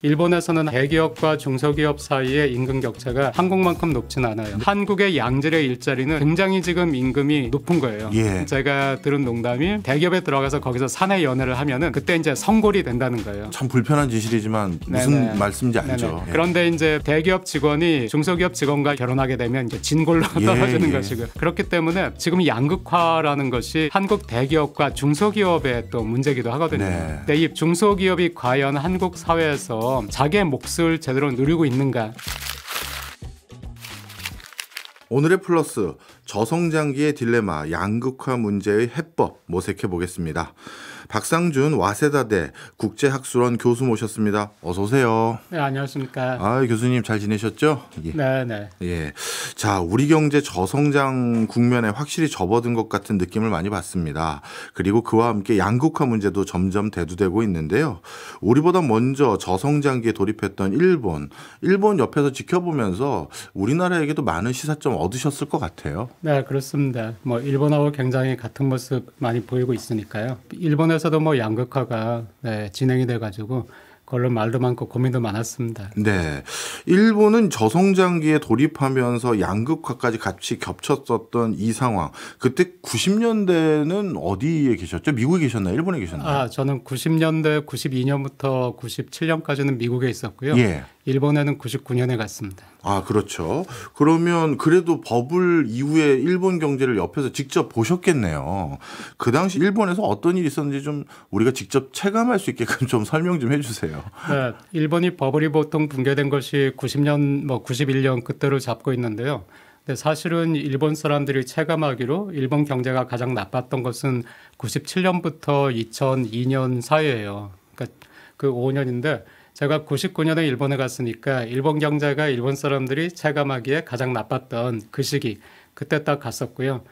일본에서는 대기업과 중소기업 사이의 임금 격차가 한국만큼 높진 않아요. 한국의 양질의 일자리는 굉장히 지금 임금이 높은 거예요. 예. 제가 들은 농담이 대기업에 들어가서 거기서 사내 연애를 하면은 그때 이제 성골이 된다는 거예요. 참 불편한 진실이지만 무슨 네네. 말씀인지 알죠. 예. 그런데 이제 대기업 직원이 중소기업 직원과 결혼하게 되면 이제 진골로 떨어지는 것이고요. 그렇기 때문에 지금 양극화라는 것이 한국 대기업과 중소기업의 또 문제기도 하거든요. 네. 근데 이 중소기업이 과연 한국 사회에서 자기의 몫을 제대로 누리고 있는가? 오늘의 플러스, 저성장기의 딜레마, 양극화 문제의 해법 모색해 보겠습니다. 박상준 와세다대 국제학술원 교수 모셨습니다. 어서 오세요. 네, 안녕하십니까. 교수님 잘 지내셨죠? 예. 네. 예. 자, 우리 경제 저성장 국면에 확실히 접어든 것 같은 느낌을 많이 받습니다. 그리고 그와 함께 양극화 문제도 점점 대두되고 있는데요. 우리보다 먼저 저성장기에 돌입했던 일본 옆에서 지켜보면서 우리나라에게도 많은 시사점 얻으셨을 것 같아요. 네, 그렇습니다. 일본하고 굉장히 같은 모습 많이 보이고 있으니까요. 일본에서도 양극화가 진행이 돼가지고 그걸로 말도 많고 고민도 많았습니다. 네, 일본은 저성장기에 돌입하면서 양극화까지 같이 겹쳤었던 이 상황. 그때 90년대는 어디에 계셨죠? 미국에 계셨나요? 일본에 계셨나요? 저는 90년대, 92년부터 97년까지는 미국에 있었고요. 예. 일본에는 99년에 갔습니다. 그렇죠. 그러면 그래도 버블 이후에 일본 경제를 옆에서 직접 보셨겠네요. 그 당시 일본에서 어떤 일이 있었는지 좀 우리가 직접 체감할 수 있게끔 좀 설명 좀 해주세요. 네, 일본이 버블이 보통 붕괴된 것이 90년, 91년 그때로 잡고 있는데요. 근데 사실은 일본 사람들이 체감하기로 일본 경제가 가장 나빴던 것은 97년부터 2002년 사이예요. 그러니까 그 5년인데 제가 99년에 일본에 갔으니까 일본 경제가 일본 사람들이 체감하기에 가장 나빴던 그 시기 그때 딱 갔었고요.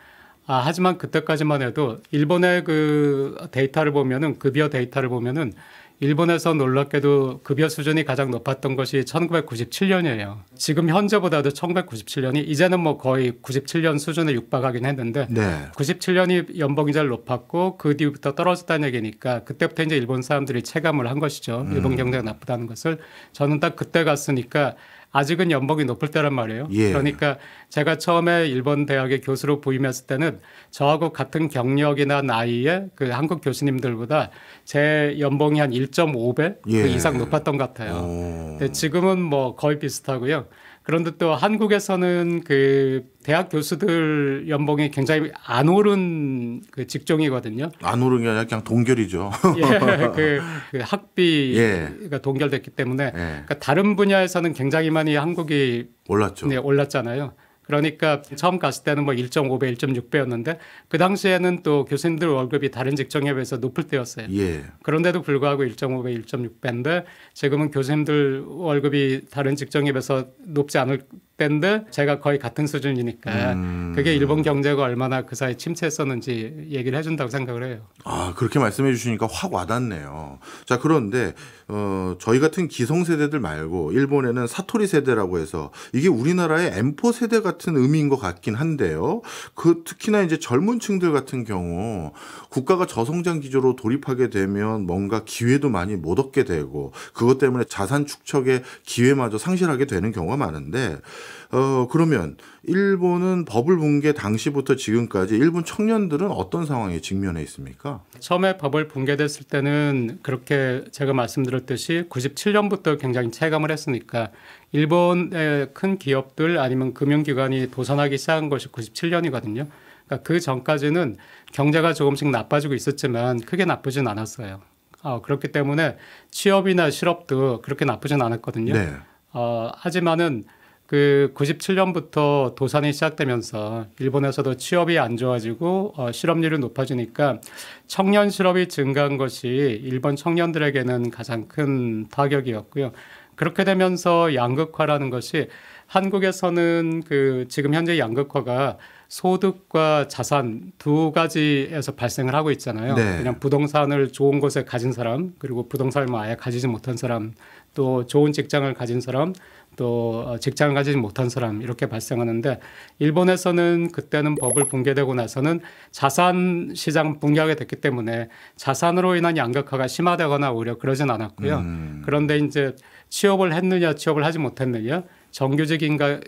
하지만 그때까지만 해도 일본의 그 데이터를 보면은 급여 데이터를 보면은 일본에서 놀랍게도 급여 수준이 가장 높았던 것이 1997년이에요. 지금 현재보다도 1997년이 이제는 거의 97년 수준에 육박하긴 했는데 네. 97년이 연봉이 제일 높았고 그 뒤부터 떨어졌다는 얘기니까 그때부터 이제 일본 사람들이 체감을 한 것이죠. 일본 경제가 나쁘다는 것을. 저는 딱 그때 갔으니까 아직은 연봉이 높을 때란 말이에요. 예. 그러니까 제가 처음에 일본 대학의 교수로 부임했을 때는 저하고 같은 경력이나 나이에 그 한국 교수님들보다 제 연봉이 한 1.5배 예. 그 이상 높았던 것 같아요. 근데 지금은 거의 비슷하고요. 그런데 또 한국에서는 그 대학 교수들 연봉이 굉장히 안 오른 그 직종이거든요. 안 오른 게 아니라 그냥 동결이죠. 그 학비가 동결됐기 때문에 그러니까 다른 분야에서는 굉장히 많이 한국이 올랐죠. 네, 올랐잖아요. 그러니까 처음 갔을 때는 1.5배, 1.6배였는데 그 당시에는 또 교수님들 월급이 다른 직종에 비해서 높을 때였어요. 예. 그런데도 불구하고 1.5배, 1.6배인데 지금은 교수님들 월급이 다른 직종에 비해서 높지 않을 때인데 제가 거의 같은 수준이니까 그게 일본 경제가 얼마나 그 사이 침체했었는지 얘기를 해준다고 생각을 해요. 그렇게 말씀해 주시니까 확 와닿네요. 자, 그런데 저희 같은 기성세대들 말고 일본에는 사토리 세대라고 해서 이게 우리나라의 M4 세대 같은 의미인 것 같긴 한데요. 특히나 이제 젊은 층들 같은 경우 국가가 저성장 기조로 돌입하게 되면 뭔가 기회도 많이 못 얻게 되고 그것 때문에 자산 축적의 기회마저 상실하게 되는 경우가 많은데 그러면 일본은 버블 붕괴 당시부터 지금까지 일본 청년들은 어떤 상황에 직면해 있습니까? 처음에 버블 붕괴됐을 때는 그렇게 제가 말씀드렸듯이 97년부터 굉장히 체감을 했으니까 일본의 큰 기업들 아니면 금융기관이 도산하기 시작한 것이 97년이거든요. 그러니까 그 전까지는 경제가 조금씩 나빠지고 있었지만 크게 나쁘진 않았어요. 그렇기 때문에 취업이나 실업도 그렇게 나쁘진 않았거든요. 네. 하지만은 그 97년부터 도산이 시작되면서 일본에서도 취업이 안 좋아지고 실업률이 높아지니까 청년 실업이 증가한 것이 일본 청년들에게는 가장 큰 타격이었고요. 그렇게 되면서 양극화라는 것이 한국에서는 그 지금 현재 양극화가 소득과 자산 두 가지에서 발생을 하고 있잖아요. 네. 그냥 부동산을 좋은 곳에 가진 사람, 그리고 부동산을 아예 가지지 못한 사람, 또 좋은 직장을 가진 사람, 또 직장을 가지지 못한 사람 이렇게 발생하는데 일본에서는 그때는 버블 붕괴되고 나서는 자산 시장 붕괴하게 됐기 때문에 자산으로 인한 양극화가 심화되거나 오히려 그러진 않았고요. 그런데 이제 취업을 했느냐 취업을 하지 못했느냐 정규직인가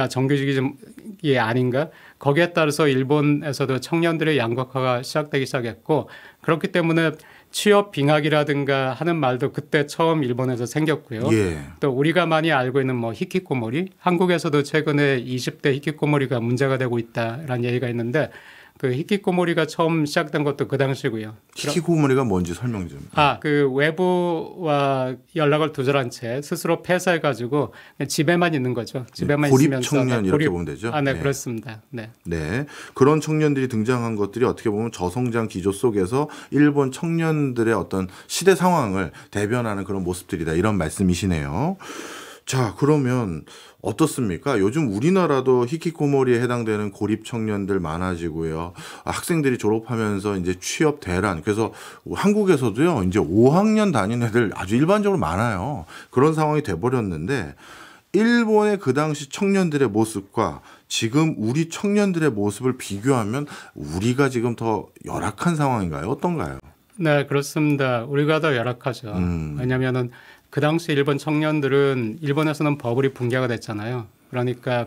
정규직이 아닌가 거기에 따라서 일본에서도 청년들의 양극화가 시작되기 시작했고 그렇기 때문에 취업 빙하기라든가 하는 말도 그때 처음 일본에서 생겼고요. 예. 또 우리가 많이 알고 있는 뭐 히키코모리 한국에서도 최근에 20대 히키코모리가 문제가 되고 있다라는 얘기가 있는데 그 히키코모리가 처음 시작된 것도 그 당시고요. 히키코모리가 뭔지 설명 좀. 그 외부와 연락을 두절한 채 스스로 폐사해가지고 집에만 있는 거죠. 집에만 고립 있으면서 청년 이렇게 보면 되죠. 네, 그렇습니다. 네. 네, 그런 청년들이 등장한 것들이 어떻게 보면 저성장 기조 속에서 일본 청년들의 어떤 시대 상황을 대변하는 그런 모습들이다 이런 말씀이시네요. 자, 그러면 어떻습니까? 요즘 우리나라도 히키코모리에 해당되는 고립 청년들 많아지고요. 학생들이 졸업하면서 이제 취업 대란. 그래서 한국에서도요, 이제 5학년 다니는 애들 아주 일반적으로 많아요. 그런 상황이 돼버렸는데, 일본의 그 당시 청년들의 모습과 지금 우리 청년들의 모습을 비교하면 우리가 지금 더 열악한 상황인가요? 어떤가요? 네, 그렇습니다. 우리가 더 열악하죠. 왜냐하면은 그 당시 일본 청년들은 일본에서는 버블이 붕괴가 됐잖아요. 그러니까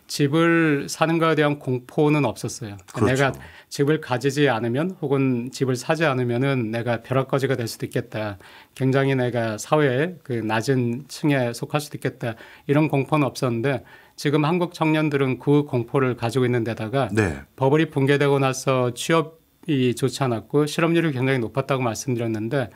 집을 사는 것에 대한 공포는 없었어요. 그렇죠. 내가 집을 가지지 않으면 혹은 집을 사지 않으면은 내가 벼락거지가 될 수도 있겠다. 굉장히 내가 사회의 그 낮은 층에 속할 수도 있겠다. 이런 공포는 없었는데 지금 한국 청년들은 그 공포를 가지고 있는 데다가 네. 버블이 붕괴되고 나서 취업이 좋지 않았고 실업률이 굉장히 높았다고 말씀드렸는데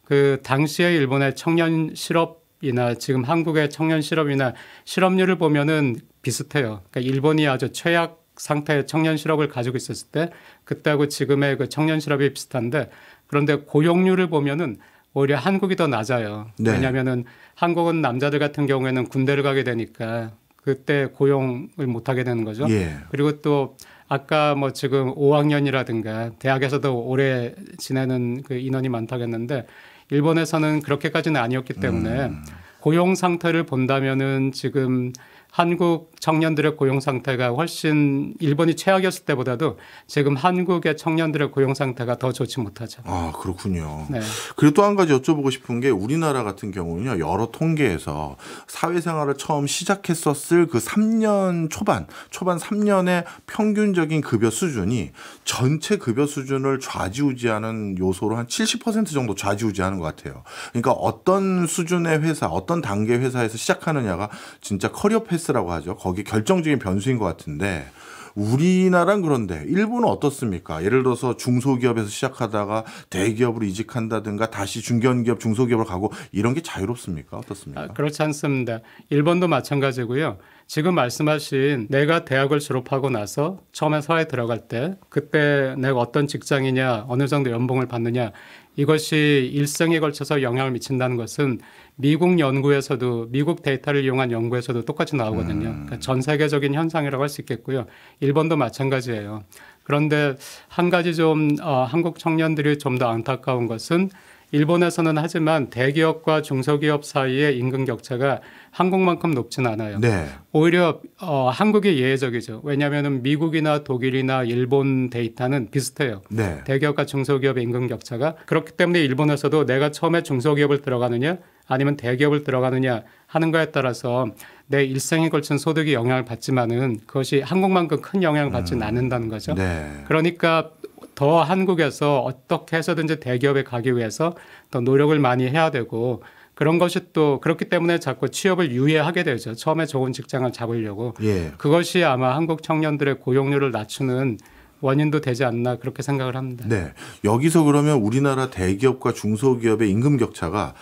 그 당시에 일본의 청년 실업이나 지금 한국의 청년 실업이나 실업률을 보면은 비슷해요. 그러니까 일본이 아주 최악 상태의 청년 실업을 가지고 있었을 때 그때하고 지금의 그 청년 실업이 비슷한데 그런데 고용률을 보면은 오히려 한국이 더 낮아요. 네. 왜냐하면은 한국은 남자들 같은 경우에는 군대를 가게 되니까 그때 고용을 못 하게 되는 거죠. 예. 그리고 또 아까 뭐 지금 5학년이라든가 대학에서도 오래 지내는 그 인원이 많다고 했는데 일본에서는 그렇게까지는 아니었기 때문에 고용 상태를 본다면은 지금 한국 청년들의 고용 상태가 훨씬 일본이 최악이었을 때보다도 지금 한국의 청년들의 고용 상태가 더 좋지 못하죠. 아, 그렇군요. 네. 그리고 또 한 가지 여쭤보고 싶은 게 우리나라 같은 경우는요. 여러 통계에서 사회생활을 처음 시작했었을 그 3년 초반 3년의 평균적인 급여 수준이 전체 급여 수준을 좌지우지하는 요소로 한 70% 정도 좌지우지하는 것 같아요. 그러니까 어떤 수준의 회사, 어떤 단계 회사에서 시작하느냐가 진짜 커리어 패스라고 하죠. 거기 결정적인 변수인 것 같은데 우리나라는 그런데 일본은 어떻습니까? 예를 들어서 중소기업에서 시작하다가 대기업으로 이직한다든가 다시 중견기업, 중소기업을 가고 이런 게 자유롭습니까? 어떻습니까? 그렇지 않습니다. 일본도 마찬가지고요. 지금 말씀하신 내가 대학을 졸업하고 나서 처음에 사회에 들어갈 때 그때 내가 어떤 직장이냐 어느 정도 연봉을 받느냐 이것이 일생에 걸쳐서 영향을 미친다는 것은 미국 연구에서도 미국 데이터를 이용한 연구에서도 똑같이 나오거든요. 그러니까 전 세계적인 현상이라고 할 수 있겠고요. 일본도 마찬가지예요. 그런데 한 가지 좀 한국 청년들이 좀 더 안타까운 것은 일본에서는 하지만 대기업과 중소기업 사이의 임금 격차가 한국만큼 높진 않아요. 네. 오히려 한국이 예외적이죠. 왜냐하면 미국이나 독일이나 일본 데이터는 비슷해요. 네. 대기업과 중소기업의 임금 격차가. 그렇기 때문에 일본에서도 내가 처음에 중소기업을 들어가느냐 아니면 대기업을 들어가느냐 하는 거에 따라서 내 일생에 걸친 소득이 영향을 받지만은 그것이 한국만큼 큰 영향을 받지는 않는다는 거죠. 네. 그러니까 더 한국에서 어떻게 해서든지 대기업에 가기 위해서 더 노력을 많이 해야 되고 그런 것이 또 그렇기 때문에 자꾸 취업을 유예하게 되죠. 처음에 좋은 직장을 잡으려고. 예. 그것이 아마 한국 청년들의 고용률을 낮추는 원인도 되지 않나 그렇게 생각을 합니다. 네. 여기서 그러면 우리나라 대기업과 중소기업의 임금 격차가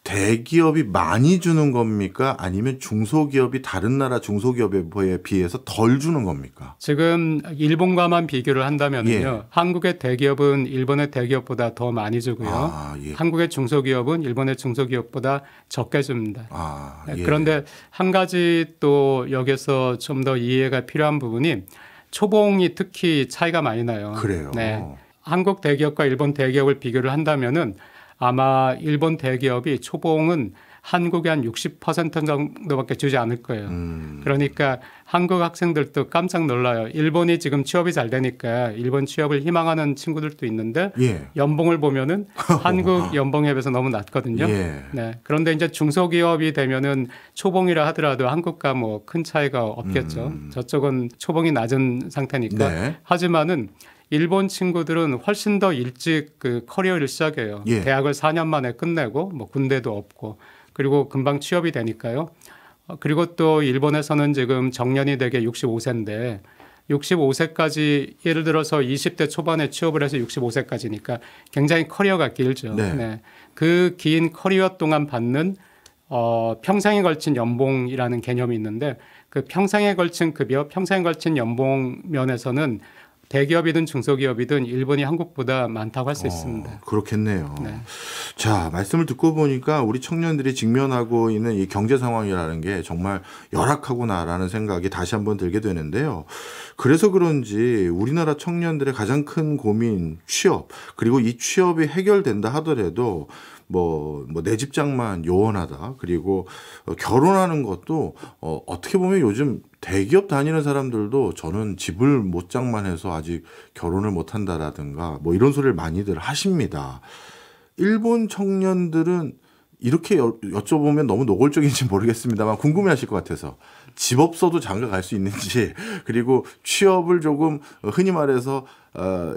대기업이 많이 주는 겁니까? 아니면 중소기업이 다른 나라 중소기업에 비해서 덜 주는 겁니까? 지금 일본과만 비교를 한다면요. 예. 한국의 대기업은 일본의 대기업보다 더 많이 주고요. 아, 예. 한국의 중소기업은 일본의 중소기업보다 적게 줍니다. 아, 네, 예. 그런데 한 가지 또 여기서 좀 더 이해가 필요한 부분이 초봉이 특히 차이가 많이 나요. 그래요. 네. 한국 대기업과 일본 대기업을 비교를 한다면은 아마 일본 대기업이 초봉은 한국의 한 60% 정도밖에 주지 않을 거예요. 그러니까 한국 학생들도 깜짝 놀라요. 일본이 지금 취업이 잘 되니까 일본 취업을 희망하는 친구들도 있는데 예. 연봉을 보면은 한국 연봉에 비해서 너무 낮거든요. 예. 네. 그런데 이제 중소기업이 되면은 초봉이라 하더라도 한국과 뭐 큰 차이가 없겠죠. 저쪽은 초봉이 낮은 상태니까. 네. 하지만은 일본 친구들은 훨씬 더 일찍 그 커리어를 시작해요. 예. 대학을 4년 만에 끝내고 뭐 군대도 없고 그리고 금방 취업이 되니까요. 그리고 또 일본에서는 지금 정년이 되게 65세인데 65세까지 예를 들어서 20대 초반에 취업을 해서 65세까지니까 굉장히 커리어가 길죠. 네. 네. 그 긴 커리어 동안 받는 평생에 걸친 연봉이라는 개념이 있는데 그 평생에 걸친 급여, 평생에 걸친 연봉 면에서는 대기업이든 중소기업이든 일본이 한국보다 많다고 할 수 있습니다. 그렇겠네요. 네. 자, 말씀을 듣고 보니까 우리 청년들이 직면하고 있는 이 경제 상황이라는 게 정말 열악하구나라는 생각이 다시 한번 들게 되는데요. 그래서 그런지 우리나라 청년들의 가장 큰 고민, 취업, 그리고 이 취업이 해결된다 하더라도 내 집장만 요원하다. 그리고 결혼하는 것도 어떻게 보면 요즘 대기업 다니는 사람들도 저는 집을 못 장만해서 아직 결혼을 못 한다라든가 뭐 이런 소리를 많이들 하십니다. 일본 청년들은 이렇게 여쭤보면 너무 노골적인지 모르겠습니다만 궁금해하실 것 같아서 집 없어도 장가 갈 수 있는지 그리고 취업을 조금 흔히 말해서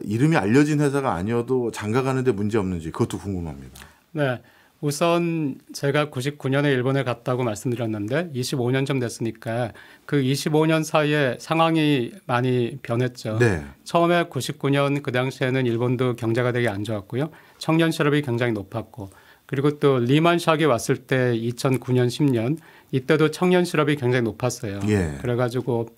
이름이 알려진 회사가 아니어도 장가 가는데 문제 없는지 그것도 궁금합니다. 네. 우선 제가 99년에 일본에 갔다고 말씀드렸는데 25년쯤 됐으니까 그 25년 사이에 상황이 많이 변했죠. 네. 처음에 99년 그 당시에는 일본도 경제가 되게 안 좋았고요. 청년 실업이 굉장히 높았고 그리고 또 리만샥이 왔을 때 2009년 10년 이때도 청년 실업이 굉장히 높았어요. 예. 그래가지고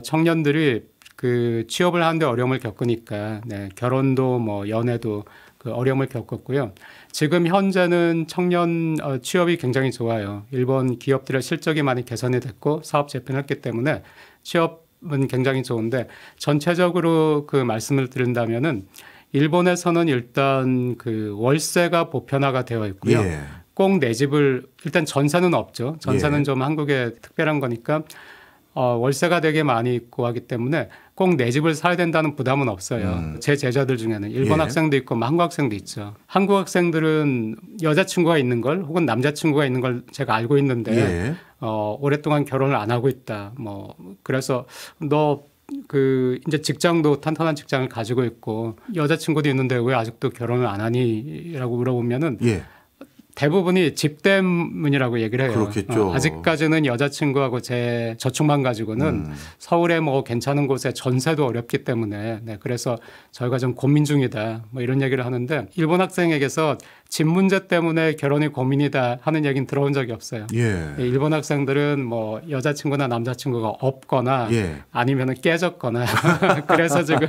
청년들이 그 취업을 하는데 어려움을 겪으니까 네, 결혼도 뭐 연애도 그 어려움을 겪었고요. 지금 현재는 청년 취업이 굉장히 좋아요. 일본 기업들의 실적이 많이 개선이 됐고 사업 재편했기 때문에 취업은 굉장히 좋은데 전체적으로 그 말씀을 드린다면은 일본에서는 일단 그 월세가 보편화가 되어 있고요. 예. 꼭 내 집을 일단 전세는 없죠. 전세는 예. 좀 한국에 특별한 거니까 월세가 되게 많이 있고 하기 때문에 꼭 내 집을 사야 된다는 부담은 없어요. 제 제자들 중에는 일본 예. 학생도 있고 한국 학생도 있죠. 한국 학생들은 여자친구가 있는 걸 혹은 남자친구가 있는 걸 제가 알고 있는데 예. 오랫동안 결혼을 안 하고 있다. 뭐 그래서 너 그 이제 직장도 탄탄한 직장을 가지고 있고 여자친구도 있는데 왜 아직도 결혼을 안 하니?라고 물어보면은 예. 대부분이 집 때문이라고 얘기를 해요. 그렇겠죠. 아직까지는 여자친구하고 제 저축만 가지고는 서울에 뭐 괜찮은 곳에 전세도 어렵기 때문에 네, 그래서 저희가 좀 고민 중이다 뭐 이런 얘기를 하는데 일본 학생에게서 집 문제 때문에 결혼이 고민이다 하는 얘기는 들어온 적이 없어요. 예. 일본 학생들은 뭐 여자친구나 남자친구가 없거나 예. 아니면 깨졌거나 그래서 지금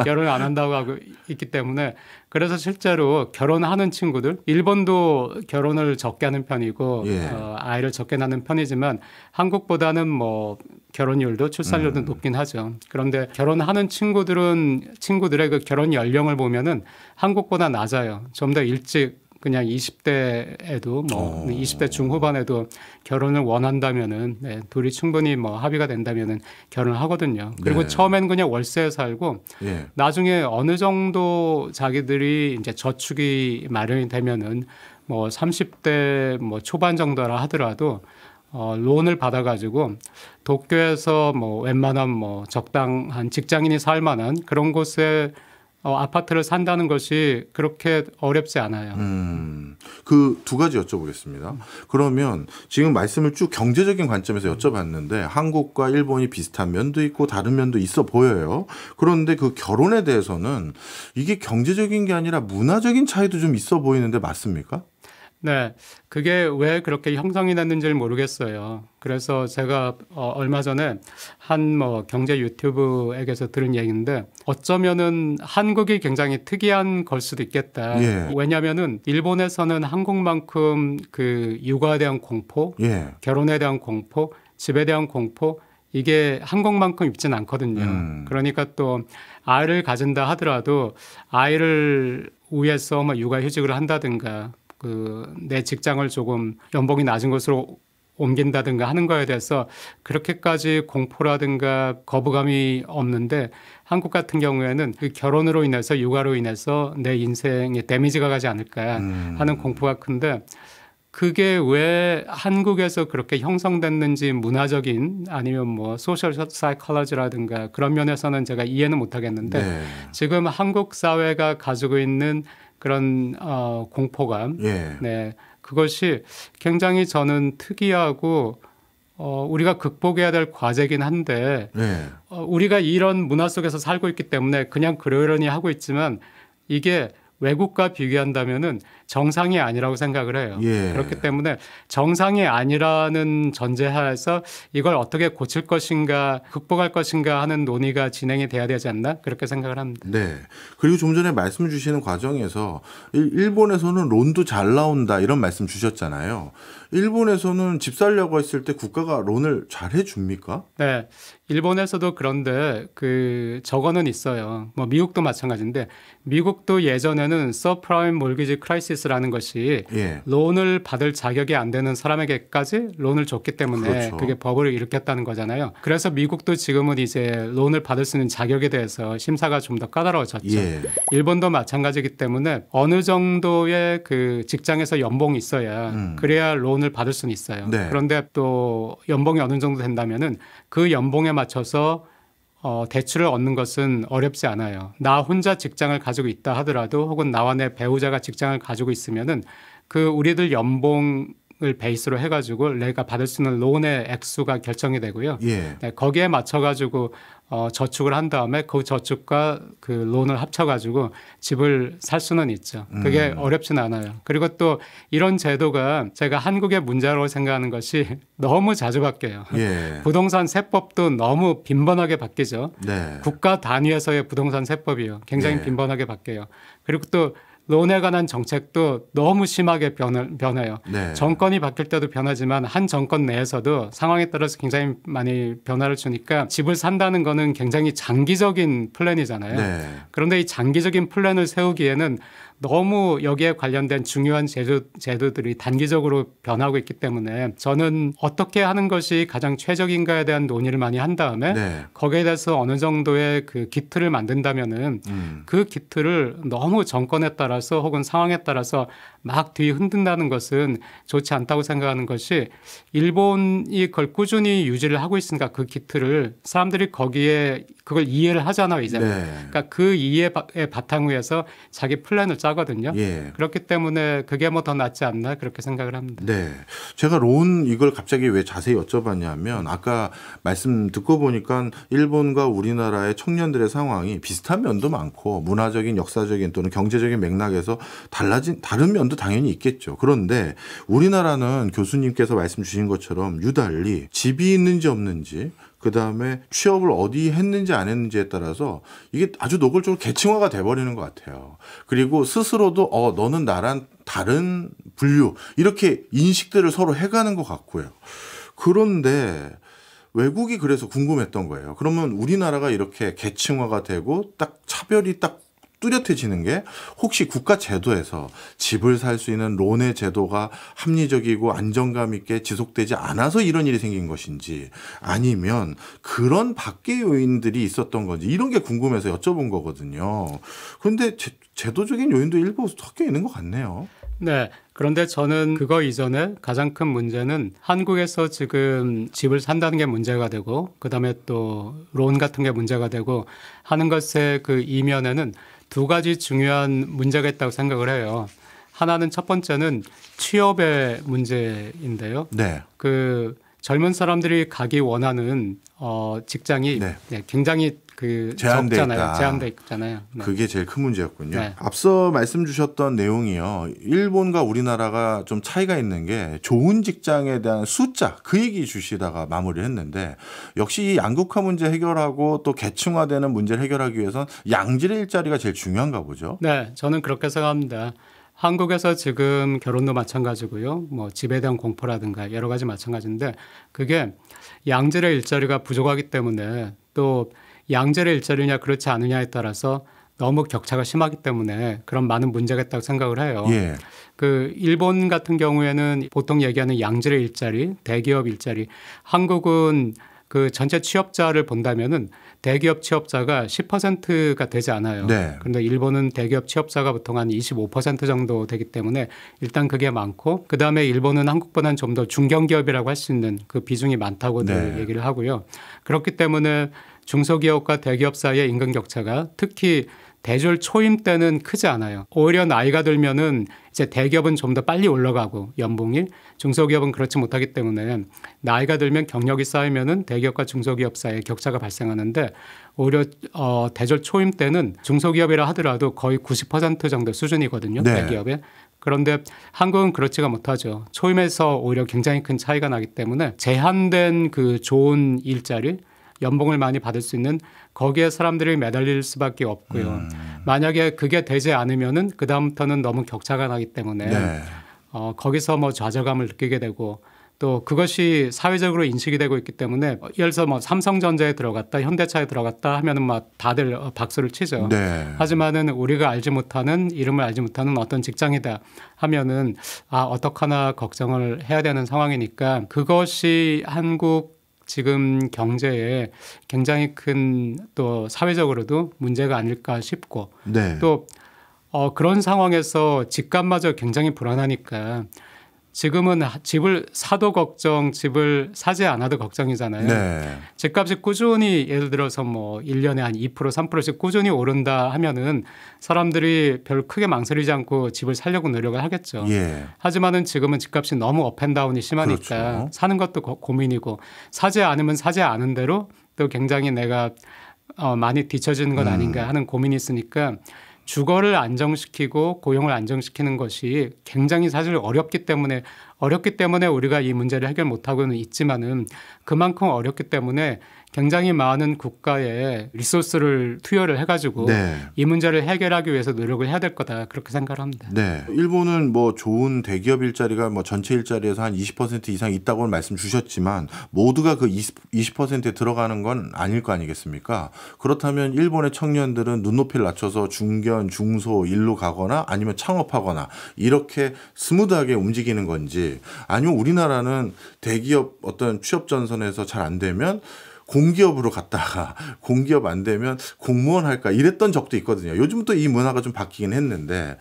결혼을 안 한다고 하고 있기 때문에 그래서 실제로 결혼하는 친구들 일본도 결혼을 적게 하는 편이고 예. 아이를 적게 낳는 편이지만 한국보다는 뭐 결혼율도 출산율도 높긴 하죠. 그런데 결혼하는 친구들의 그 결혼 연령을 보면은 한국보다 낮아요. 좀 더 일찍 그냥 20대에도 뭐 20대 중후반에도 결혼을 원한다면은 네, 둘이 충분히 뭐 합의가 된다면은 결혼을 하거든요. 그리고 네. 처음에는 그냥 월세에 살고 예. 나중에 어느 정도 자기들이 이제 저축이 마련이 되면은 뭐 30대 뭐 초반 정도라 하더라도 론을 받아가지고 도쿄에서 뭐 웬만한 뭐 적당한 직장인이 살 만한 그런 곳에 아파트를 산다는 것이 그렇게 어렵지 않아요. 그 두 가지 여쭤보겠습니다. 그러면 지금 말씀을 쭉 경제적인 관점에서 여쭤봤는데 한국과 일본이 비슷한 면도 있고 다른 면도 있어 보여요. 그런데 그 결혼에 대해서는 이게 경제적인 게 아니라 문화적인 차이도 좀 있어 보이는데 맞습니까? 네, 그게 왜 그렇게 형성이 됐는지를 모르겠어요. 그래서 제가 얼마 전에 한 뭐 경제 유튜브에게서 들은 얘기인데 어쩌면은 한국이 굉장히 특이한 걸 수도 있겠다. 예. 왜냐하면은 일본에서는 한국만큼 그 육아에 대한 공포, 예. 결혼에 대한 공포, 집에 대한 공포 이게 한국만큼 있지는 않거든요. 그러니까 또 아이를 가진다 하더라도 아이를 위해서 뭐 육아휴직을 한다든가 내 직장을 조금 연봉이 낮은 곳으로 옮긴다든가 하는 거에 대해서 그렇게까지 공포라든가 거부감이 없는데 한국 같은 경우에는 그 결혼으로 인해서 육아로 인해서 내 인생에 데미지가 가지 않을까 하는 공포가 큰데 그게 왜 한국에서 그렇게 형성됐는지 문화적인 아니면 뭐 소셜 사이콜로지라든가 그런 면에서는 제가 이해는 못 하겠는데 네. 지금 한국 사회가 가지고 있는 그런 공포감, 예. 네, 그것이 굉장히 저는 특이하고 우리가 극복해야 될 과제긴 한데 네. 우리가 이런 문화 속에서 살고 있기 때문에 그냥 그러려니 하고 있지만 이게 외국과 비교한다면은 정상이 아니라고 생각을 해요. 예. 그렇기 때문에 정상이 아니라는 전제하에서 이걸 어떻게 고칠 것인가 극복할 것인가 하는 논의가 진행이 돼야 되지 않나 그렇게 생각을 합니다. 네. 그리고 좀 전에 말씀 주시는 과정에서 일본에서는 론도 잘 나온다 이런 말씀 주셨잖아요. 일본에서는 집 살려고 했을 때 국가가 론을 잘 해줍니까? 네. 일본에서도 그런데 저거는 있어요. 뭐 미국도 마찬가지인데 미국도 예전에는 서프라임 몰기지 크라이시스라는 것이 예. 론을 받을 자격이 안 되는 사람에게까지 론을 줬기 때문에 그렇죠. 그게 버블을 일으켰다는 거잖아요. 그래서 미국도 지금은 이제 론을 받을 수 있는 자격에 대해서 심사가 좀 더 까다로워졌죠. 예. 일본도 마찬가지이기 때문에 어느 정도의 그 직장에서 연봉이 있어야 그래야 론을 받을 수는 있어요. 네. 그런데 또 연봉이 어느 정도 된다면은 그 연봉에 맞춰서 대출을 얻는 것은 어렵지 않아요. 나 혼자 직장을 가지고 있다 하더라도 혹은 나와 내 배우자가 직장을 가지고 있으면은 그 우리들 연봉을 베이스로 해가지고 내가 받을 수 있는 론의 액수가 결정이 되고요. 예. 네, 거기에 맞춰가지고 저축을 한 다음에 그 저축과 그 론을 합쳐가지고 집을 살 수는 있죠. 그게 어렵진 않아요. 그리고 또 이런 제도가 제가 한국의 문제라고 생각하는 것이 너무 자주 바뀌어요. 예. 부동산 세법도 너무 빈번하게 바뀌죠. 네. 국가 단위에서의 부동산 세법이요. 굉장히 네. 빈번하게 바뀌어요. 그리고 또 론에 관한 정책도 너무 심하게 변해요. 네. 정권이 바뀔 때도 변하지만 한 정권 내에서도 상황에 따라서 굉장히 많이 변화를 주니까 집을 산다는 거는 굉장히 장기적인 플랜이잖아요. 네. 그런데 이 장기적인 플랜을 세우기에는 너무 여기에 관련된 중요한 제도들이 단기적으로 변하고 있기 때문에 저는 어떻게 하는 것이 가장 최적인가에 대한 논의를 많이 한 다음에 네. 거기에 대해서 어느 정도의 그 기틀을 만든다면은 그 기틀을 너무 정권에 따라서 혹은 상황에 따라서 막 뒤 흔든다는 것은 좋지 않다고 생각하는 것이 일본이 그걸 꾸준히 유지를 하고 있으니까 그 기틀을 사람들이 거기에 그걸 이해를 하잖아요. 이제. 네. 그러니까 그 이해의 바탕 위에서 자기 플랜을 짜거든요. 예. 그렇기 때문에 그게 뭐 더 낫지 않나 그렇게 생각을 합니다. 네. 제가 론 이걸 갑자기 왜 자세히 여쭤봤냐면 아까 말씀 듣고 보니까 일본과 우리나라의 청년들의 상황이 비슷한 면도 많고 문화적인 역사적인 또는 경제적인 맥락에서 다른 면도 당연히 있겠죠. 그런데 우리나라는 교수님께서 말씀 주신 것처럼 유달리 집이 있는지 없는지 그다음에 취업을 어디 했는지 안 했는지에 따라서 이게 아주 노골적으로 계층화가 돼버리는 것 같아요. 그리고 스스로도 너는 나랑 다른 분류 이렇게 인식들을 서로 해가는 것 같고요. 그런데 외국이 그래서 궁금했던 거예요. 그러면 우리나라가 이렇게 계층화가 되고 딱 차별이 딱 뚜렷해지는 게 혹시 국가 제도에서 집을 살 수 있는 론의 제도가 합리적이고 안정감 있게 지속되지 않아서 이런 일이 생긴 것인지 아니면 그런 밖의 요인들이 있었던 건지 이런 게 궁금해서 여쭤본 거거든요. 그런데 제도적인 요인도 일부 섞여 있는 것 같네요. 네. 그런데 저는 그거 이전에 가장 큰 문제는 한국에서 지금 집을 산다는 게 문제가 되고 그다음에 또 론 같은 게 문제가 되고 하는 것의 그 이면에는 두 가지 중요한 문제가 있다고 생각을 해요. 하나는 첫 번째는 취업의 문제인데요. 네. 그 젊은 사람들이 가기 원하는 직장이 네. 굉장히 제한돼 적잖아요. 있다. 제한돼 있잖아요. 네. 그게 제일 큰 문제였군요. 네. 앞서 말씀 주셨던 내용이요. 일본과 우리나라가 좀 차이가 있는 게 좋은 직장에 대한 숫자 그 얘기 주시다가 마무리를 했는데 역시 이 양극화 문제 해결하고 또 계층화되는 문제를 해결하기 위해선 양질의 일자리가 제일 중요한가 보죠. 네. 저는 그렇게 생각합니다. 한국에서 지금 결혼도 마찬가지고요. 뭐 집에 대한 공포라든가 여러 가지 마찬가지인데 그게 양질의 일자리가 부족하기 때문에 또 양질의 일자리냐 그렇지 않느냐에 따라서 너무 격차가 심하기 때문에 그런 많은 문제가 있다고 생각을 해요. 예. 그 일본 같은 경우에는 보통 얘기하는 양질의 일자리, 대기업 일자리. 한국은 그 전체 취업자를 본다면은 대기업 취업자가 10%가 되지 않아요. 네. 그런데 일본은 대기업 취업자가 보통 한 25% 정도 되기 때문에 일단 그게 많고, 그다음에 일본은 한국보다는 좀 더 중견기업이라고 할 수 있는 그 비중이 많다고들 네. 얘기를 하고요. 그렇기 때문에 중소기업과 대기업 사이의 임금 격차가 특히 대졸 초임 때는 크지 않아요. 오히려 나이가 들면은 이제 대기업은 좀 더 빨리 올라가고 연봉이, 중소기업은 그렇지 못하기 때문에 나이가 들면 경력이 쌓이면은 대기업과 중소기업 사이에 격차가 발생하는데, 오히려 대졸 초임 때는 중소기업이라 하더라도 거의 90% 정도 수준이거든요. 네. 대기업에. 그런데 한국은 그렇지가 못하죠. 초임에서 오히려 굉장히 큰 차이가 나기 때문에 제한된 그 좋은 일자리, 연봉을 많이 받을 수 있는 거기에 사람들이 매달릴 수밖에 없고요. 만약에 그게 되지 않으면은 그 다음부터는 너무 격차가 나기 때문에 네. 거기서 뭐 좌절감을 느끼게 되고, 또 그것이 사회적으로 인식이 되고 있기 때문에 예를 들어서 뭐 삼성전자에 들어갔다, 현대차에 들어갔다 하면은 막 다들 박수를 치죠. 네. 하지만은 우리가 알지 못하는, 이름을 알지 못하는 어떤 직장이다 하면은 어떡하나 걱정을 해야 되는 상황이니까, 그것이 한국 지금 경제에 굉장히 큰 또 사회적으로도 문제가 아닐까 싶고, 네. 또 그런 상황에서 집값마저 굉장히 불안하니까 지금은 집을 사도 걱정, 집을 사지 않아도 걱정이잖아요. 네. 집값이 꾸준히 예를 들어서 뭐 1년에 한 2%, 3%씩 꾸준히 오른다 하면은 사람들이 별 크게 망설이지 않고 집을 사려고 노력을 하겠죠. 예. 하지만은 지금은 집값이 너무 업앤다운이 심하니까 그렇죠. 사는 것도 고민이고, 사지 않으면 사지 않은 대로 또 굉장히 내가 많이 뒤처지는 건 아닌가 하는 고민이 있으니까, 주거를 안정시키고 고용을 안정시키는 것이 굉장히 사실 어렵기 때문에 우리가 이 문제를 해결 못하고는 있지만은, 그만큼 어렵기 때문에 굉장히 많은 국가에 리소스를 투여를 해가지고 네. 이 문제를 해결하기 위해서 노력을 해야 될 거다, 그렇게 생각을 합니다. 네. 일본은 뭐 좋은 대기업 일자리가 뭐 전체 일자리에서 한 20% 이상 있다고 말씀 주셨지만, 모두가 그 20%에 들어가는 건 아닐 거 아니겠습니까? 그렇다면 일본의 청년들은 눈높이를 낮춰서 중견, 중소 일로 가거나 아니면 창업하거나 이렇게 스무드하게 움직이는 건지, 아니면 우리나라는 대기업 어떤 취업 전선에서 잘 안 되면 공기업으로 갔다가 공기업 안 되면 공무원 할까 이랬던 적도 있거든요. 요즘 또 이 문화가 좀 바뀌긴 했는데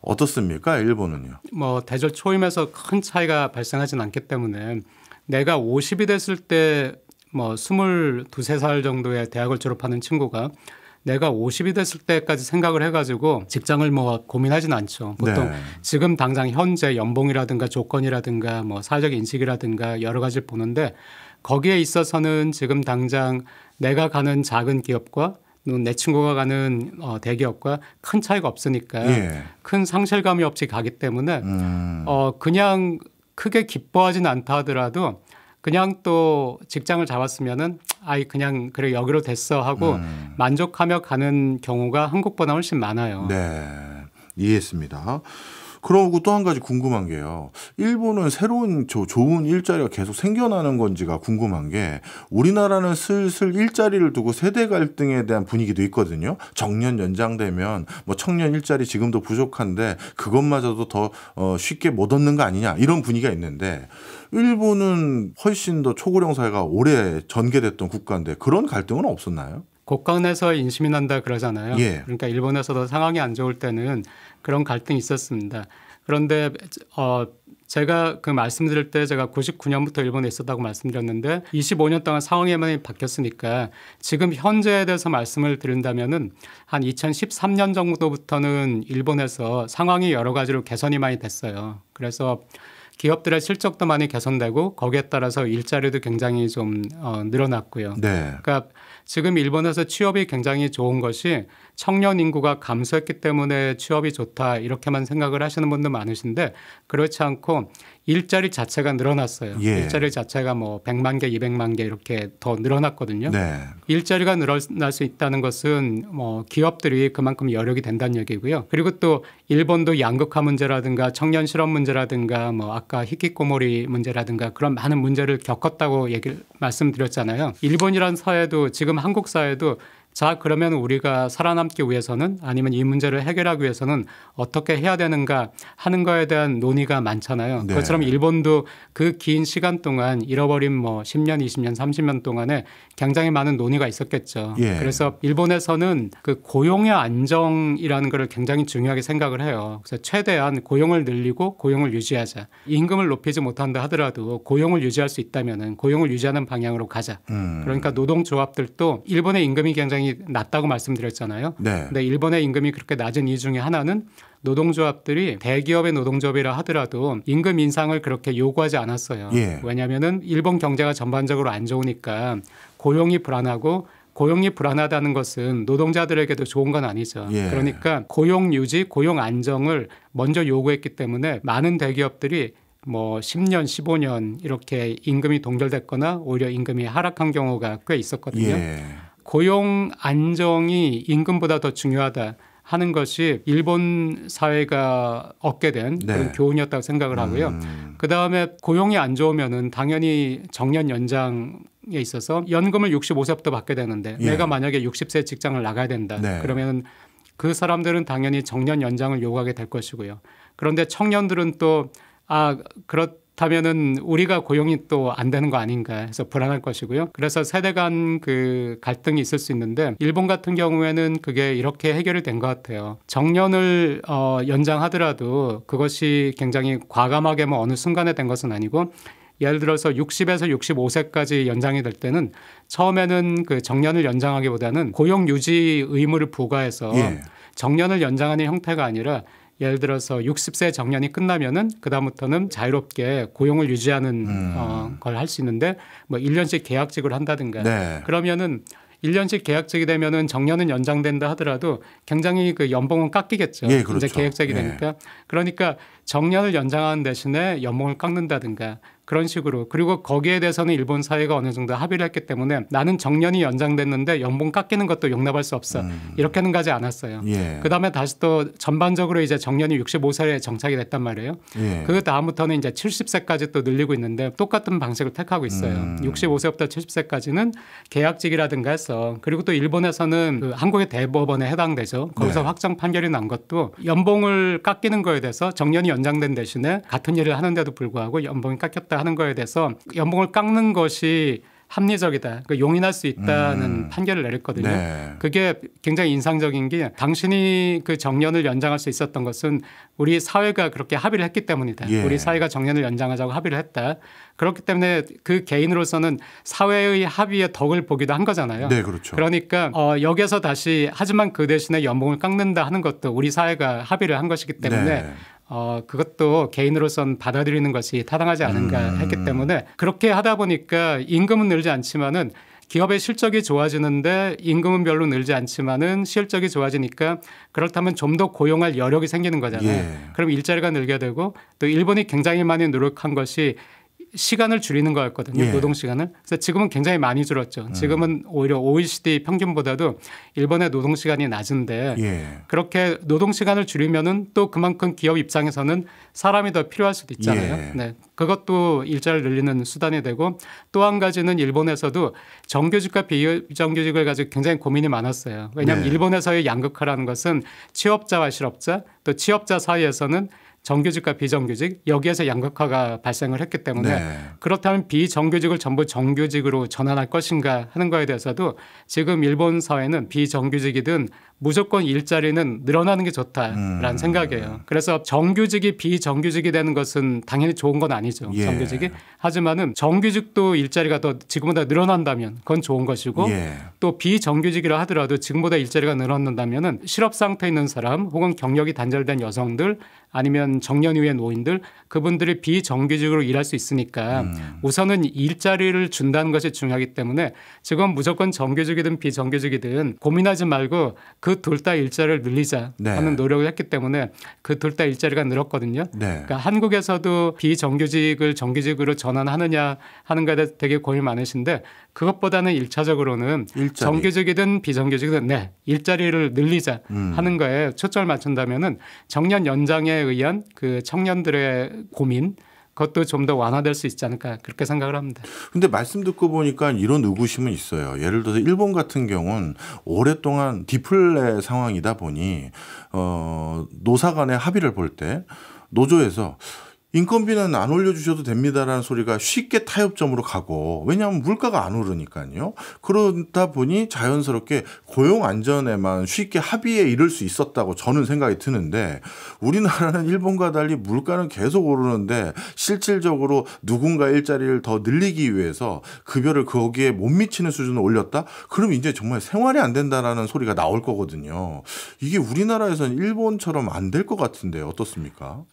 어떻습니까? 일본은요. 뭐 대졸 초임에서 큰 차이가 발생하진 않기 때문에, 내가 50이 됐을 때 뭐 22, 23살 정도의 대학을 졸업하는 친구가 내가 50이 됐을 때까지 생각을 해가지고 직장을 뭐 고민하진 않죠. 보통 네. 지금 당장 현재 연봉이라든가 조건이라든가 뭐 사회적 인식이라든가 여러 가지를 보는데, 거기에 있어서는 지금 당장 내가 가는 작은 기업과 내 친구가 가는 대기업과 큰 차이가 없으니까 예. 큰 상실감이 없이 가기 때문에 그냥 크게 기뻐하진 않다 하더라도 그냥 또 직장을 잡았으면은 그냥 그래 여기로 됐어 하고 만족하며 가는 경우가 한국보다 훨씬 많아요. 네. 이해했습니다. 그러고 또 한 가지 궁금한 게요. 일본은 새로운 좋은 일자리가 계속 생겨나는 건지가 궁금한 게, 우리나라는 슬슬 일자리를 두고 세대 갈등에 대한 분위기도 있거든요. 정년 연장되면 뭐 청년 일자리 지금도 부족한데 그것마저도 더 쉽게 못 얻는 거 아니냐, 이런 분위기가 있는데, 일본은 훨씬 더 초고령 사회가 오래 전개됐던 국가인데 그런 갈등은 없었나요? 곳간에서 인심이 난다 그러잖아요. 예. 그러니까 일본에서도 상황이 안 좋을 때는 그런 갈등이 있었습니다. 그런데 제가 그 말씀드릴 때 제가 99년부터 일본에 있었다고 말씀드렸는데 25년 동안 상황이 많이 바뀌었으니까 지금 현재에 대해서 말씀을 드린다면은 한 2013년 정도부터는 일본에서 상황이 여러 가지로 개선이 많이 됐어요. 그래서 기업들의 실적도 많이 개선되고 거기에 따라서 일자리도 굉장히 좀 늘어났고요. 네. 그러니까 지금 일본에서 취업이 굉장히 좋은 것이 청년 인구가 감소했기 때문에 취업이 좋다 이렇게만 생각을 하시는 분도 많으신데, 그렇지 않고 일자리 자체가 늘어났어요. 예. 일자리 자체가 뭐 100만 개, 200만 개 이렇게 더 늘어났거든요. 네. 일자리가 늘어날 수 있다는 것은 뭐 기업들이 그만큼 여력이 된다는 얘기고요. 그리고 또 일본도 양극화 문제라든가 청년 실업 문제라든가 뭐 아까 히키코모리 문제라든가 그런 많은 문제를 겪었다고 말씀드렸잖아요. 일본이란 사회도 지금 한국 사회도 자, 그러면 우리가 살아남기 위해서는 아니면 이 문제를 해결하기 위해서는 어떻게 해야 되는가 하는 거에 대한 논의가 많잖아요. 네. 그것처럼 일본도 그 긴 시간 동안 잃어버린 뭐 10년, 20년, 30년 동안에 굉장히 많은 논의가 있었겠죠. 예. 그래서 일본에서는 그 고용의 안정이라는 것을 굉장히 중요하게 생각을 해요. 그래서 최대한 고용을 늘리고 고용을 유지하자. 임금을 높이지 못한다 하더라도 고용을 유지할 수 있다면은 고용을 유지하는 방향으로 가자. 그러니까 노동조합들도 일본의 임금이 굉장히 낮다고 말씀드렸잖아요. 네. 근데 일본의 임금이 그렇게 낮은 이유 중에 하나는 노동조합들이 대기업의 노동조합이라 하더라도 임금 인상을 그렇게 요구하지 않았어요. 예. 왜냐하면은 일본 경제가 전반적으로 안 좋으니까 고용이 불안하고 고용이 불안하다는 것은 노동자들에게도 좋은 건 아니죠. 예. 그러니까 고용 유지, 고용 안정을 먼저 요구했기 때문에 많은 대기업들이 뭐 10년, 15년 이렇게 임금이 동결됐거나 오히려 임금이 하락한 경우가 꽤 있었거든요. 예. 고용 안정이 임금보다 더 중요하다 하는 것이 일본 사회가 얻게 된 네. 그런 교훈이었다고 생각을 하고요. 그다음에 고용이 안 좋으면은 당연히 정년 연장에 있어서 연금을 65세부터 받게 되는데 예. 내가 만약에 60세 직장을 나가야 된다. 네. 그러면 그 사람들은 당연히 정년 연장을 요구하게 될 것이고요. 그런데 청년들은 또 그렇다면은 우리가 고용이 또 안 되는 거 아닌가 해서 불안할 것이고요. 그래서 세대 간 그 갈등이 있을 수 있는데 일본 같은 경우에는 그게 이렇게 해결이 된 것 같아요. 정년을 연장하더라도 그것이 굉장히 과감하게 뭐 어느 순간에 된 것은 아니고 예를 들어서 60에서 65세까지 연장이 될 때는 처음에는 그 정년을 연장하기보다는 고용 유지 의무를 부과해서 예. 정년을 연장하는 형태가 아니라 예를 들어서 60세 정년이 끝나면은 그다음부터는 자유롭게 고용을 유지하는 걸 할 수 있는데 뭐 1년씩 계약직을 한다든가 네. 그러면은 1년씩 계약직이 되면은 정년은 연장된다 하더라도 굉장히 그 연봉은 깎이겠죠. 예, 그렇죠. 이제 계약직이 예. 되니까. 그러니까 정년을 연장하는 대신에 연봉을 깎는다든가 그런 식으로 그리고 거기에 대해서는 일본 사회가 어느 정도 합의를 했기 때문에 나는 정년이 연장됐는데 연봉 깎이는 것도 용납할 수 없어. 이렇게는 가지 않았어요. 예. 그다음에 다시 또 전반적으로 이제 정년이 65세에 정착이 됐단 말이에요. 예. 그 다음부터는 이제 70세까지 또 늘리고 있는데 똑같은 방식을 택하고 있어요. 65세부터 70세까지는 계약직이라든가 해서 그리고 또 일본에서는 그 한국의 대법원에 해당되죠. 거기서 네. 확정 판결이 난 것도 연봉을 깎이는 거에 대해서 정년이 연장된 대신에 같은 일을 하는데도 불구하고 연봉이 깎였다 하는 거에 대해서 연봉을 깎는 것이 합리적이다. 용인할 수 있다는 판결을 내렸거든요. 네. 그게 굉장히 인상적인 게 당신이 그 정년을 연장할 수 있었던 것은 우리 사회가 그렇게 합의를 했기 때문이다. 예. 우리 사회가 정년을 연장하자고 합의를 했다. 그렇기 때문에 그 개인으로서는 사회의 합의의 덕을 보기도 한 거잖아요. 네, 그렇죠. 그러니까 여기서 다시 하지만 그 대신에 연봉을 깎는다 하는 것도 우리 사회가 합의를 한 것이기 때문에 네. 그것도 개인으로선 받아들이는 것이 타당하지 않은가 했기 때문에 그렇게 하다 보니까 임금은 늘지 않지만은 기업의 실적이 좋아지는데 임금은 별로 늘지 않지만은 실적이 좋아지니까 그렇다면 좀 더 고용할 여력이 생기는 거잖아요. 예. 그럼 일자리가 늘게 되고 또 일본이 굉장히 많이 노력한 것이 시간을 줄이는 거였거든요. 예. 노동 시간을. 그래서 지금은 굉장히 많이 줄었죠. 지금은 오히려 OECD 평균보다도 일본의 노동 시간이 낮은데 예. 그렇게 노동 시간을 줄이면은 또 그만큼 기업 입장에서는 사람이 더 필요할 수도 있잖아요. 예. 네. 그것도 일자리를 늘리는 수단이 되고 또 한 가지는 일본에서도 정규직과 비정규직을 가지고 굉장히 고민이 많았어요. 왜냐하면 네. 일본에서의 양극화라는 것은 취업자와 실업자 또 취업자 사이에서는 정규직과 비정규직 여기에서 양극화가 발생을 했기 때문에 네. 그렇다면 비정규직을 전부 정규직으로 전환할 것인가 하는 거에 대해서도 지금 일본 사회는 비정규직이든 무조건 일자리는 늘어나는 게 좋다라는 생각이에요. 그래서 정규직이 비정규직이 되는 것은 당연히 좋은 건 아니죠. 예. 정규직이. 하지만은 정규직도 일자리가 더 지금보다 늘어난다면 그건 좋은 것이고 예. 또 비정규직이라 하더라도 지금보다 일자리가 늘어난다면은 실업 상태에 있는 사람 혹은 경력이 단절된 여성들 아니면 정년 이후의 노인들 그분들이 비정규직으로 일할 수 있으니까 우선은 일자리를 준다는 것이 중요하기 때문에 지금 무조건 정규직이든 비정규직이든 고민하지 말고 그 둘 다 일자리를 늘리자 네. 하는 노력을 했기 때문에 그 둘 다 일자리가 늘었거든요. 네. 그러니까 한국에서도 비정규직을 정규직으로 전환하느냐 하는 것에 대해 되게 고민 많으신데 그것보다는 1차적으로는 일자리. 정규직이든 비정규직이든 일자리를 늘리자 하는 거에 초점을 맞춘다면은 정년 연장에 의한 그 청년들의 고민 그것도 좀 더 완화될 수 있지 않을까 그렇게 생각을 합니다. 근데 말씀 듣고 보니까 이런 의구심은 있어요. 예를 들어서 일본 같은 경우는 오랫동안 디플레 상황이다 보니 노사 간의 합의를 볼 때 노조에서 인건비는 안 올려주셔도 됩니다라는 소리가 쉽게 타협점으로 가고, 왜냐하면 물가가 안 오르니까요. 그러다 보니 자연스럽게 고용 안전에만 쉽게 합의에 이를 수 있었다고 저는 생각이 드는데, 우리나라는 일본과 달리 물가는 계속 오르는데 실질적으로 누군가 일자리를 더 늘리기 위해서 급여를 거기에 못 미치는 수준을 올렸다? 그럼 이제 정말 생활이 안 된다라는 소리가 나올 거거든요. 이게 우리나라에서는 일본처럼 안 될 것 같은데 어떻습니까?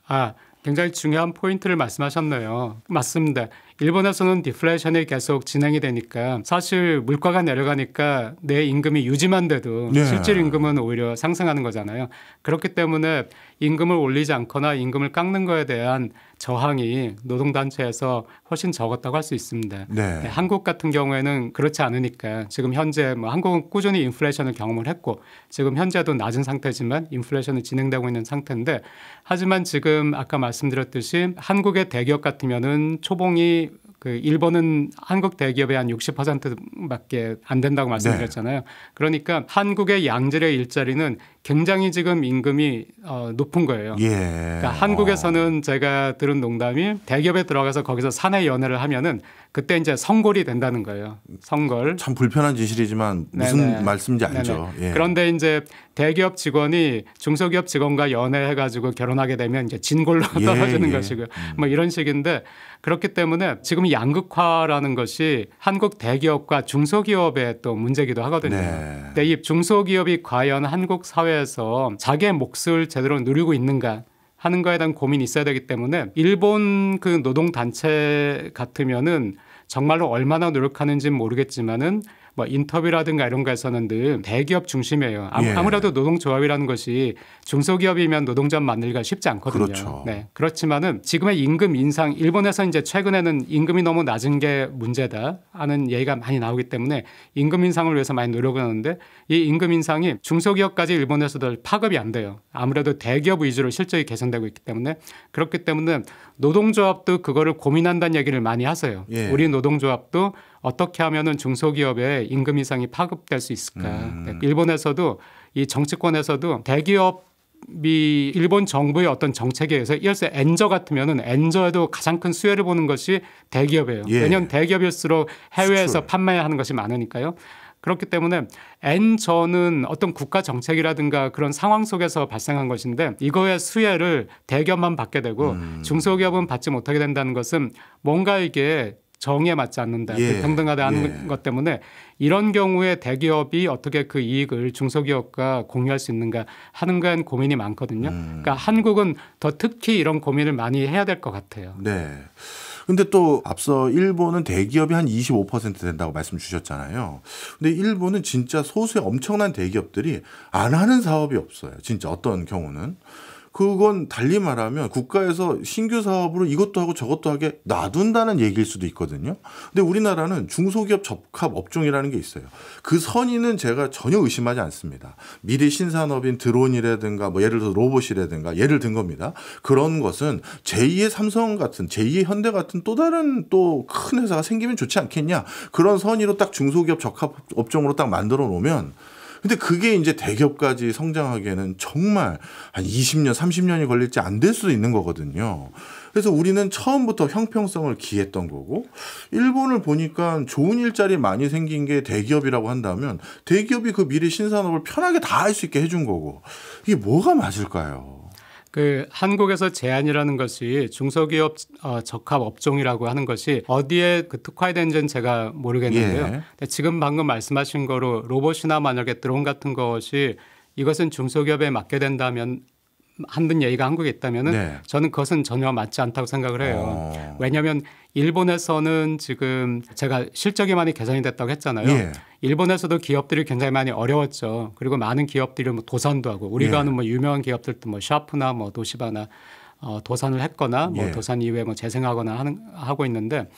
굉장히 중요한 포인트를 말씀하셨네요. 맞습니다. 일본에서는 디플레이션이 계속 진행이 되니까 사실 물가가 내려가니까 내 임금이 유지만 돼도 네. 실질 임금은 오히려 상승하는 거잖아요. 그렇기 때문에 임금을 올리지 않거나 임금을 깎는 거에 대한 저항이 노동단체에서 훨씬 적었다고 할 수 있습니다. 네. 한국 같은 경우에는 그렇지 않으니까 지금 현재 한국은 꾸준히 인플레이션을 경험을 했고 지금 현재도 낮은 상태지만 인플레이션이 진행되고 있는 상태인데, 하지만 지금 아까 말씀드렸듯이 한국의 대기업 같으면은 초봉이 일본은 한국 대기업의 한 60%밖에 안 된다고 말씀드렸잖아요. 그러니까 한국의 양질의 일자리는 굉장히 지금 임금이 높은 거예요. 그러니까 한국에서는 제가 들은 농담이 대기업에 들어가서 거기서 사내 연애를 하면은 그때 이제 성골이 된다는 거예요. 성골. 참 불편한 진실이지만 무슨 말씀인지 알죠. 예. 그런데 이제 대기업 직원이 중소기업 직원과 연애해가지고 결혼하게 되면 이제 진골로 떨어지는 것이고요. 이런 식인데, 그렇기 때문에 지금 양극화라는 것이 한국 대기업과 중소기업의 또 문제기도 하거든요. 근데 이 중소기업이 과연 한국 사회에서 자기의 몫을 제대로 누리고 있는가 하는 거에 대한 고민이 있어야 되기 때문에, 일본 노동단체 같으면은 정말로 얼마나 노력하는지는 모르겠지만은 인터뷰라든가 이런 거에서는 늘 대기업 중심이에요. 아무래도 노동조합이라는 것이 중소기업이면 노동조합 만들기가 쉽지 않거든요. 그렇죠. 그렇지만은 지금의 임금 인상, 일본에서 이제 최근에는 임금이 너무 낮은 게 문제다 하는 얘기가 많이 나오기 때문에 임금 인상을 위해서 많이 노력을 하는데, 이 임금 인상이 중소기업까지 일본에서도 파급이 안 돼요. 아무래도 대기업 위주로 실적이 개선되고 있기 때문에. 그렇기 때문에 노동조합도 그거를 고민한다는 얘기를 많이 하세요. 우리 노동조합도 어떻게 하면은 중소기업의 임금 인상이 파급될 수 있을까. 일본에서도 이 정치권에서도 대기업이 일본 정부의 어떤 정책에 의해서, 예를 들어서 엔저 같으면은 엔저에도 가장 큰 수혜를 보는 것이 대기업이에요. 왜냐하면 대기업일수록 해외에서 판매하는 것이 많으니까요. 그렇기 때문에 엔저는 어떤 국가 정책이라든가 그런 상황 속에서 발생한 것인데, 이거의 수혜를 대기업만 받게 되고 중소기업은 받지 못하게 된다는 것은 뭔가 이게 정의에 맞지 않는다, 불평등하다 하는 것 때문에 이런 경우에 대기업이 어떻게 그 이익을 중소기업과 공유할 수 있는가 하는 거에 고민이 많거든요. 그러니까 한국은 더 특히 이런 고민을 많이 해야 될 것 같아요. 네. 근데 또 앞서 일본은 대기업이 한 25% 된다고 말씀 주셨잖아요. 근데 일본은 진짜 소수의 엄청난 대기업들이 안 하는 사업이 없어요. 진짜 어떤 경우는. 그건 달리 말하면 국가에서 신규 사업으로 이것도 하고 저것도 하게 놔둔다는 얘기일 수도 있거든요. 근데 우리나라는 중소기업 적합 업종이라는 게 있어요. 그 선의는 제가 전혀 의심하지 않습니다. 미래 신산업인 드론이라든가 예를 들어서 로봇이라든가 예를 든 겁니다. 그런 것은 제2의 삼성 같은, 제2의 현대 같은 또 다른 또 큰 회사가 생기면 좋지 않겠냐. 그런 선의로 딱 중소기업 적합 업종으로 딱 만들어 놓으면, 근데 그게 이제 대기업까지 성장하기에는 정말 한 20년, 30년이 걸릴지 안 될 수도 있는 거거든요. 그래서 우리는 처음부터 형평성을 기했던 거고, 일본을 보니까 좋은 일자리 많이 생긴 게 대기업이라고 한다면 대기업이 그 미래 신산업을 편하게 다 할 수 있게 해준 거고, 이게 뭐가 맞을까요? 한국에서 제한이라는 것이 중소기업 적합 업종이라고 하는 것이 어디에 특화되는지는 제가 모르겠는데요. 근데 지금 방금 말씀하신 거로 로봇이나 만약에 드론 같은 것이 이것은 중소기업에 맡게 된다면 한든 얘기가 한국에 있다면은 저는 그것은 전혀 맞지 않다고 생각을 해요. 왜냐하면 일본에서는 지금 제가 실적이 많이 개선이 됐다고 했잖아요. 일본에서도 기업들이 굉장히 많이 어려웠죠. 그리고 많은 기업들이 도산도 하고, 우리가 아는 유명한 기업들도 샤프나 도시바나 도산을 했거나 도산 이후에 재생하거나 하고 있는데,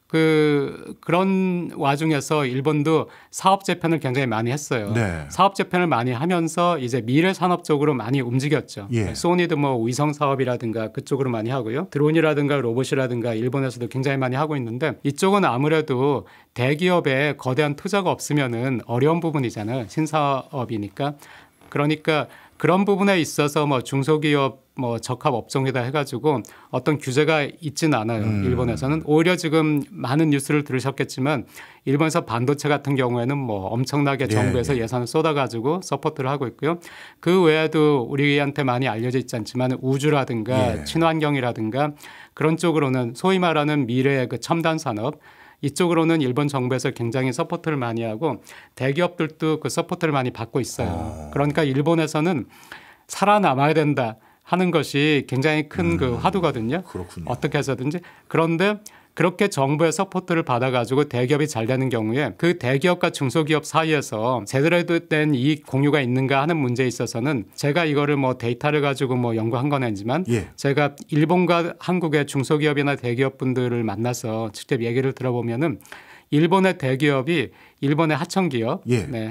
그런 와중에서 일본도 사업 재편을 굉장히 많이 했어요. 네. 사업 재편을 많이 하면서 이제 미래 산업 쪽으로 많이 움직였죠. 예. 소니도 뭐 위성 사업이라든가 그쪽으로 많이 하고요. 드론이라든가 로봇이라든가 일본에서도 굉장히 많이 하고 있는데 이쪽은 아무래도 대기업에 거대한 투자가 없으면은 어려운 부분이잖아요. 신사업이니까. 그러니까 그런 부분에 있어서 뭐 중소기업 뭐 적합 업종이다 해가지고 어떤 규제가 있지는 않아요. 일본에서는 오히려 지금 많은 뉴스를 들으셨겠지만 일본에서 반도체 같은 경우에는 뭐 엄청나게 정부에서 예산을 쏟아가지고 서포트를 하고 있고요. 그 외에도 우리한테 많이 알려져 있지 않지만 우주라든가 친환경이라든가 그런 쪽으로는 소위 말하는 미래의 그 첨단 산업 이쪽으로는 일본 정부에서 굉장히 서포트를 많이 하고 대기업들도 그 서포트를 많이 받고 있어요. 그러니까 일본에서는 살아남아야 된다 하는 것이 굉장히 큰 그 화두거든요. 그렇군요. 어떻게 해서든지. 그런데 그렇게 정부의 서포트를 받아가지고 대기업이 잘 되는 경우에 그 대기업과 중소기업 사이에서 제대로 된 이익 공유가 있는가 하는 문제에 있어서는 제가 이거를 뭐 데이터를 가지고 뭐 연구한 건 아니지만 제가 일본과 한국의 중소기업이나 대기업 분들을 만나서 직접 얘기를 들어보면은 일본의 대기업이 일본의 하청기업,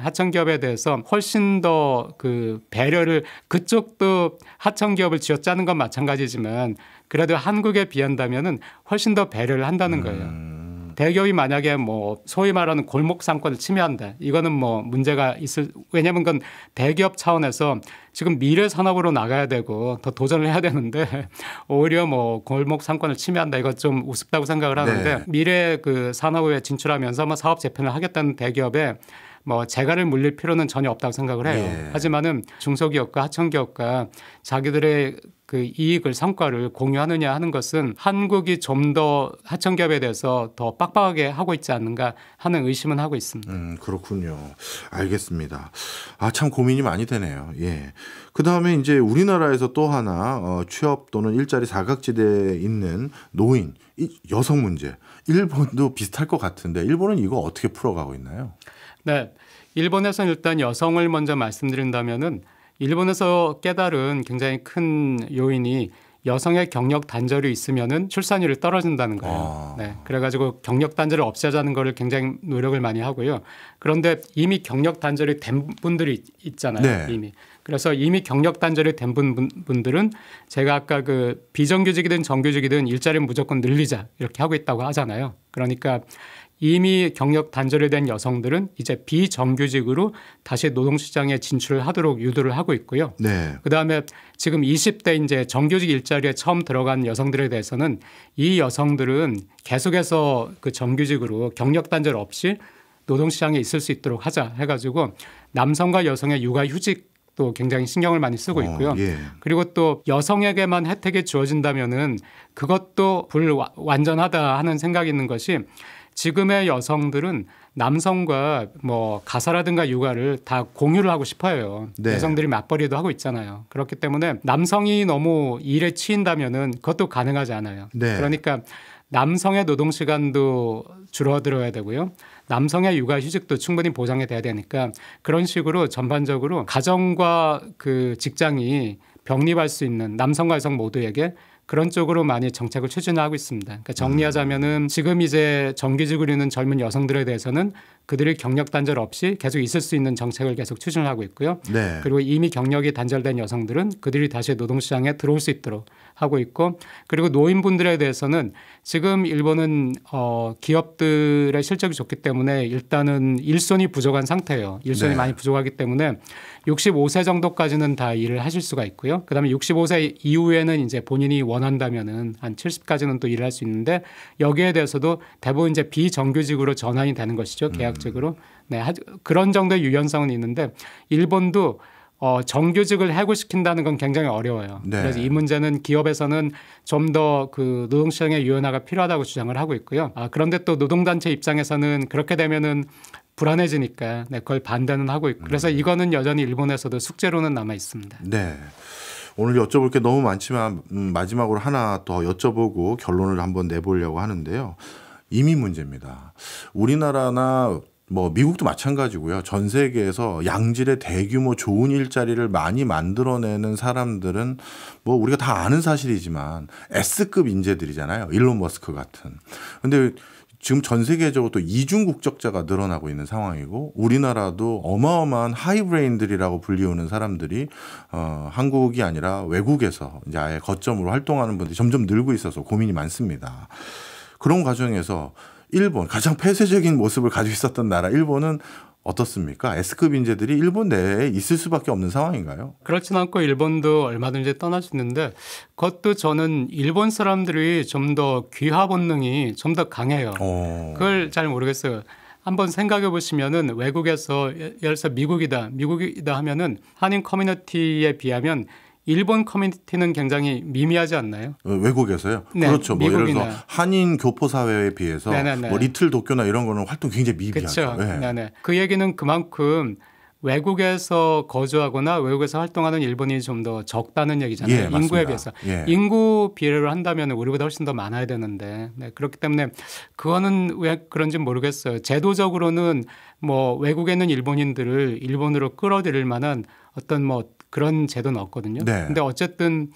하청기업에 대해서 훨씬 더 그 배려를 그쪽도 하청기업을 쥐어짜는 건 마찬가지지만 그래도 한국에 비한다면은 훨씬 더 배려를 한다는 거예요. 대기업이 만약에 뭐 소위 말하는 골목 상권을 침해한다. 이거는 뭐 문제가 왜냐하면 그건 대기업 차원에서 지금 미래 산업으로 나가야 되고 더 도전을 해야 되는데 오히려 뭐 골목 상권을 침해한다. 이거 좀 우습다고 생각을 하는데 미래 그 산업에 진출하면서 뭐 사업 재편을 하겠다는 대기업에 뭐 재갈을 물릴 필요는 전혀 없다고 생각을 해요. 하지만은 중소기업과 하청기업과 자기들의 그 이익을 성과를 공유하느냐 하는 것은 한국이 좀 더 하청기업에 대해서 더 빡빡하게 하고 있지 않는가 하는 의심은 하고 있습니다. 그렇군요. 알겠습니다. 참 고민이 많이 되네요. 그다음에 이제 우리나라에서 또 하나 취업 또는 일자리 사각지대에 있는 노인, 여성 문제. 일본도 비슷할 것 같은데 일본은 이거 어떻게 풀어가고 있나요? 네. 일본에서는 일단 여성을 먼저 말씀드린다면은 일본에서 깨달은 굉장히 큰 요인이 여성의 경력 단절이 있으면은 출산율이 떨어진다는 거예요. 그래가지고 경력 단절을 없애자는 거를 굉장히 노력을 많이 하고요. 그런데 이미 경력 단절이 된 분들이 있잖아요. 이미. 그래서 이미 경력 단절이 된 분들은 제가 아까 그 비정규직이든 정규직이든 일자리는 무조건 늘리자 이렇게 하고 있다고 하잖아요. 그러니까 이미 경력 단절이 된 여성들은 이제 비정규직으로 다시 노동시장에 진출을 하도록 유도를 하고 있고요. 그다음에 지금 20대 이제 정규직 일자리에 처음 들어간 여성들에 대해서는 이 여성들은 계속해서 그 정규직으로 경력 단절 없이 노동시장에 있을 수 있도록 하자 해가지고 남성과 여성의 육아휴직 또 굉장히 신경을 많이 쓰고 있고요. 그리고 또 여성에게만 혜택이 주어진다면은 그것도 불완전하다 하는 생각이 있는 것이 지금의 여성들은 남성과 뭐 가사라든가 육아를 다 공유를 하고 싶어요. 여성들이 맞벌이도 하고 있잖아요. 그렇기 때문에 남성이 너무 일에 치인다면은 그것도 가능하지 않아요. 그러니까 남성의 노동 시간도 줄어들어야 되고요. 남성의 육아 휴직도 충분히 보장이 돼야 되니까 그런 식으로 전반적으로 가정과 그 직장이 병립할 수 있는 남성과 여성 모두에게 그런 쪽으로 많이 정책을 추진하고 있습니다. 그러니까 정리하자면은 지금 이제 정규직으로 있는 젊은 여성들에 대해서는 그들이 경력 단절 없이 계속 있을 수 있는 정책을 계속 추진을 하고 있고요. 그리고 이미 경력이 단절된 여성들은 그들이 다시 노동시장에 들어올 수 있도록 하고 있고 그리고 노인분들에 대해서는 지금 일본은 기업들의 실적이 좋기 때문에 일단은 일손이 부족한 상태예요. 일손이 많이 부족하기 때문에 65세 정도까지는 다 일을 하실 수가 있고요. 그다음에 65세 이후에는 이제 본인이 원한다면은 한 70까지는 또 일을 할 수 있는데 여기에 대해서도 대부분 이제 비정규직으로 전환이 되는 것이죠. 계약직으로. 그런 정도의 유연성은 있는데 일본도 정규직을 해고시킨다는 건 굉장히 어려워요. 그래서 이 문제는 기업에서는 좀 더 그 노동시장의 유연화가 필요하다고 주장을 하고 있고요. 그런데 또 노동단체 입장에서는 그렇게 되면은 불안해지니까 그걸 반대는 하고 있고 그래서 이거는 여전히 일본에서도 숙제로는 남아 있습니다. 오늘 여쭤볼 게 너무 많지만 마지막으로 하나 더 여쭤보고 결론을 한번 내보려고 하는데요. 이민 문제입니다. 우리나라나 뭐 미국도 마찬가지고요. 전 세계에서 양질의 대규모 좋은 일자리를 많이 만들어내는 사람들은 뭐 우리가 다 아는 사실이지만 S급 인재들이잖아요. 일론 머스크 같은. 근데 지금 전 세계적으로 또 이중 국적자가 늘어나고 있는 상황이고 우리나라도 어마어마한 하이브레인들이라고 불리우는 사람들이 한국이 아니라 외국에서 이제 아예 거점으로 활동하는 분들이 점점 늘고 있어서 고민이 많습니다. 그런 과정에서 일본 가장 폐쇄적인 모습을 가지고 있었던 나라 일본은 어떻습니까? S급 인재들이 일본 내에 있을 수밖에 없는 상황인가요? 그렇진 않고 일본도 얼마든지 떠날 수 있는데 그것도 저는 일본 사람들이 좀 더 귀화 본능이 좀 더 강해요. 그걸 잘 모르겠어요. 한번 생각해 보시면은 외국에서 예를 들어서 미국이다 하면은 한인 커뮤니티에 비하면 일본 커뮤니티는 굉장히 미미하지 않나요? 외국에서요? 네, 그렇죠. 뭐 예를 미국이나. 들어서 한인 교포 사회에 비해서 네네네. 뭐 리틀 도쿄나 이런 거는 활동이 굉장히 미비하죠. 그렇죠. 네네. 그 얘기는 그만큼 외국에서 거주하거나 외국에서 활동하는 일본이 좀 더 적다는 얘기잖아요. 예, 인구에 맞습니다. 비해서. 예. 인구 비례를 한다면 우리보다 훨씬 더 많아야 되는데 네, 그렇기 때문에 그거는 왜 그런지 모르겠어요. 제도적으로는 뭐 외국에 있는 일본인들을 일본으로 끌어들일 만한 어떤 뭐 그런 제도는 없거든요. 네. 근데 어쨌든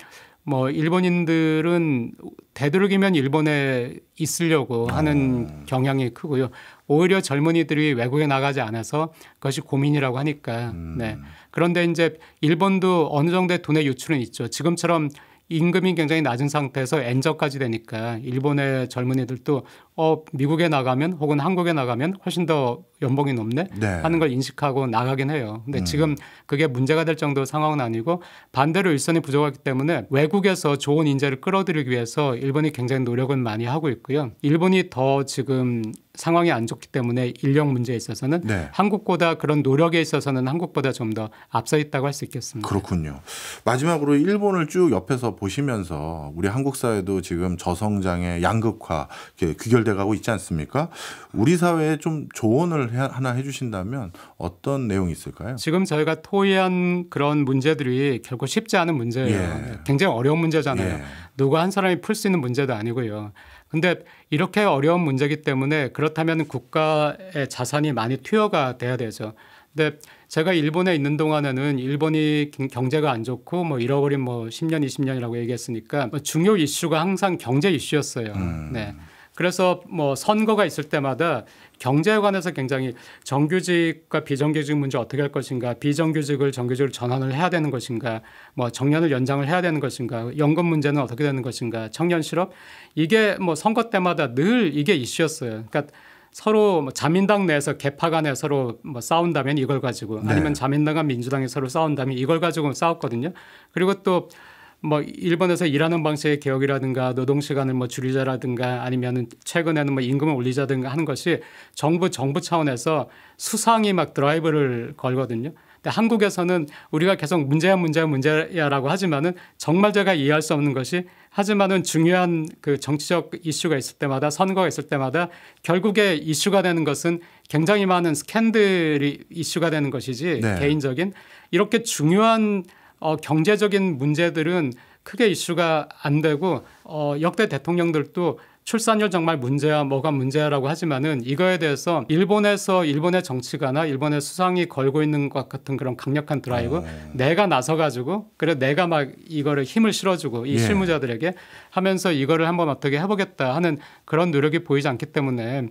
뭐 일본인들은 되도록이면 일본에 있으려고 하는 경향이 크고요. 오히려 젊은이들이 외국에 나가지 않아서 그것이 고민이라고 하니까. 네. 그런데 이제 일본도 어느 정도의 돈의 유출은 있죠. 지금처럼 임금이 굉장히 낮은 상태에서 엔저까지 되니까 일본의 젊은이들도 미국에 나가면 혹은 한국에 나가면 훨씬 더 연봉이 높네 네. 하는 걸 인식하고 나가긴 해요. 근데 지금 그게 문제가 될 정도 상황은 아니고 반대로 일선이 부족하기 때문에 외국에서 좋은 인재를 끌어들이기 위해서 일본이 굉장히 노력을 많이 하고 있고요. 일본이 더 지금 상황이 안 좋기 때문에 인력 문제에 있어서는 네. 한국보다 그런 노력에 있어서는 한국보다 좀 더 앞서 있다고 할 수 있겠습니다. 그렇군요. 마지막으로 일본을 쭉 옆에서 보시면서 우리 한국 사회도 지금 저성장의 양극화 이렇게 귀결돼 가고 있지 않습니까? 우리 사회에 좀 조언을 하나 해주신다면 어떤 내용이 있을까요? 지금 저희가 토의한 그런 문제들이 결코 쉽지 않은 문제예요. 예. 굉장히 어려운 문제잖아요. 예. 누구 한 사람이 풀 수 있는 문제도 아니고요. 근데 이렇게 어려운 문제이기 때문에 그렇다면 국가의 자산이 많이 투여가 돼야 되죠. 근데 제가 일본에 있는 동안에는 일본이 경제가 안 좋고 뭐 잃어버린 뭐 10년, 20년이라고 얘기했으니까 중요 이슈가 항상 경제 이슈였어요. 네. 그래서 뭐 선거가 있을 때마다 경제에 관해서 굉장히 정규직과 비정규직 문제 어떻게 할 것인가, 비정규직을 정규직으로 전환을 해야 되는 것인가, 뭐 정년을 연장을 해야 되는 것인가, 연금 문제는 어떻게 되는 것인가, 청년 실업 이게 뭐 선거 때마다 늘 이게 이슈였어요. 그러니까 서로 뭐 자민당 내에서 개파 간에 서로 뭐 싸운다면 이걸 가지고 아니면 자민당과 민주당이 서로 싸운다면 이걸 가지고 싸웠거든요. 그리고 또 뭐 일본에서 일하는 방식의 개혁이라든가 노동 시간을 뭐 줄이자라든가 아니면은 최근에는 뭐 임금을 올리자든가 하는 것이 정부 차원에서 수상이 막 드라이브를 걸거든요. 근데 한국에서는 우리가 계속 문제야라고 하지만은 정말 제가 이해할 수 없는 것이 하지만은 중요한 그 정치적 이슈가 있을 때마다 선거가 있을 때마다 결국에 이슈가 되는 것은 굉장히 많은 스캔들이 이슈가 되는 것이지 네. 개인적인 이렇게 중요한 경제적인 문제들은 크게 이슈가 안 되고 역대 대통령들도 출산율 정말 문제야 뭐가 문제야라고 하지만은 이거에 대해서 일본에서 일본의 정치가나 일본의 수상이 걸고 있는 것 같은 그런 강력한 드라이브 내가 나서 가지고 그래 내가 막 이거를 힘을 실어주고 이 예. 실무자들에게 하면서 이거를 한번 어떻게 해보겠다 하는 그런 노력이 보이지 않기 때문에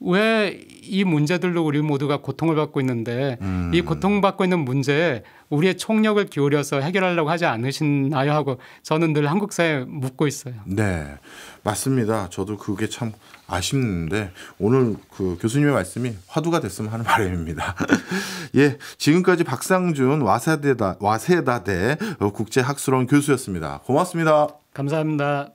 왜 이 문제들로 우리 모두가 고통을 받고 있는데 이 고통받고 있는 문제에 우리의 총력을 기울여서 해결하려고 하지 않으시나요 하고 저는 늘 한국 사회에 묻고 있어요. 네, 맞습니다. 저도 그게 참 아쉽는데 오늘 그 교수님의 말씀이 화두가 됐으면 하는 바람입니다. 예, 지금까지 박상준 와세다대 국제학술원 교수였습니다. 고맙습니다. 감사합니다.